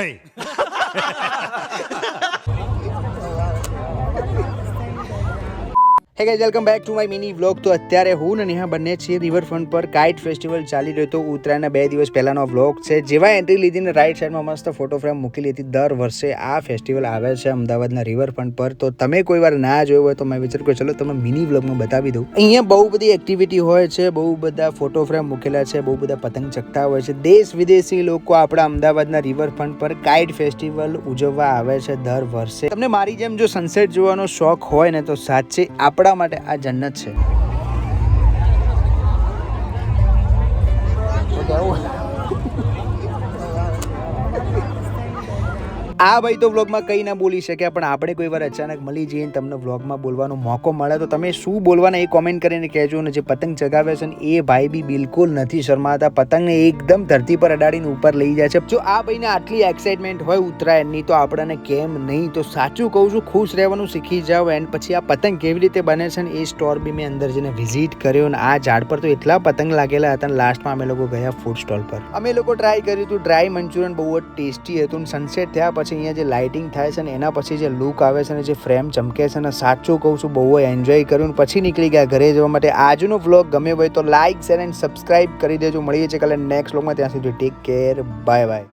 નહીં. Hey guys, welcome back to my mini vlog. તો અત્યારે હું ને નેહા બંને છીએ રિવરફ્રન્ટ પર. કાઇટ ફેસ્ટિવલ ચાલી રહ્યો તો ઉત્તરાયણના 2 દિવસ પહેલાનો વ્લોગ છે. જેવા એન્ટ્રી લીધીને રાઈટ સાઈડમાં મસ્ત ફોટો ફ્રેમ મૂકેલી હતી. દર વર્ષે આ ફેસ્ટિવલ આવે છે અમદાવાદના રિવરફ્રન્ટ પર. તો તમે કોઈ વાર ના જોયો હોય તો મેં વિચાર કર્યો ચલો તમે મિની વ્લોગમાં બતાવી દઉં. અહીંયા બહુ બધી એક્ટિવિટી હોય છે, બહુ બધા ફોટો ફ્રેમ મૂકેલા છે, બહુ બધા પતંગ ચગતા હોય છે. દેશ વિદેશી લોકો આપણા અમદાવાદના રિવરફ્રન્ટ પર કાઇટ ફેસ્ટિવલ ઉજવવા આવે છે દર વર્ષે. તમને મારી જેમ જો સનસેટ જોવાનો શોખ હોય ને તો સાચે આપણા માટે આ જન્નત છે. આ ભાઈ તો વ્લોગમાં કંઈ ના બોલી શક્યા, પણ આપણે કોઈ વાર અચાનક મળી જઈએ ને તમને વ્લોગમાં બોલવાનો મોકો મળે તો તમે શું બોલવાના એ કોમેન્ટ કરીને કહેજો. ને જે પતંગ ચગાવે છે ને એ ભાઈ બી બિલકુલ નથી શરમાતા, પતંગને એકદમ ધરતી પર અડાડીને ઉપર લઈ જાય છે. જો આ ભાઈને આટલી એક્સાઇટમેન્ટ હોય ઉત્તરાયણની તો આપણને કેમ નહીં? તો સાચું કહું છું, ખુશ રહેવાનું શીખી જાઓ. એન્ડ પછી આ પતંગ કેવી રીતે બને છે ને એ સ્ટોર બી મેં અંદર જઈને વિઝિટ કર્યો. ને આ ઝાડ પર તો એટલા પતંગ લાગેલા હતા. લાસ્ટમાં અમે લોકો ગયા ફૂડ સ્ટોલ પર. અમે લોકો ટ્રાય કર્યું હતું. ડ્રાય મંચુરિયન બહુ જ ટેસ્ટી હતું. સનસેટ થયા પછી અહીંયા જે લાઇટિંગ થાય છે ને એના પછી જે લુક આવે છે ને જે ફ્રેમ ચમકે છે ને સાચું કહું છું બહુ એન્જોય કર્યું. પછી નીકળી ગયા ઘરે જવા માટે. આજનો વ્લોગ ગમે હોય તો લાઇક શેર એન્ડ સબસ્ક્રાઇબ કરી દેજો. મળીએ છીએ કાલે નેક્સ્ટ વ્લોગમાં. ત્યાં સુધી ટેક કેર, બાય બાય.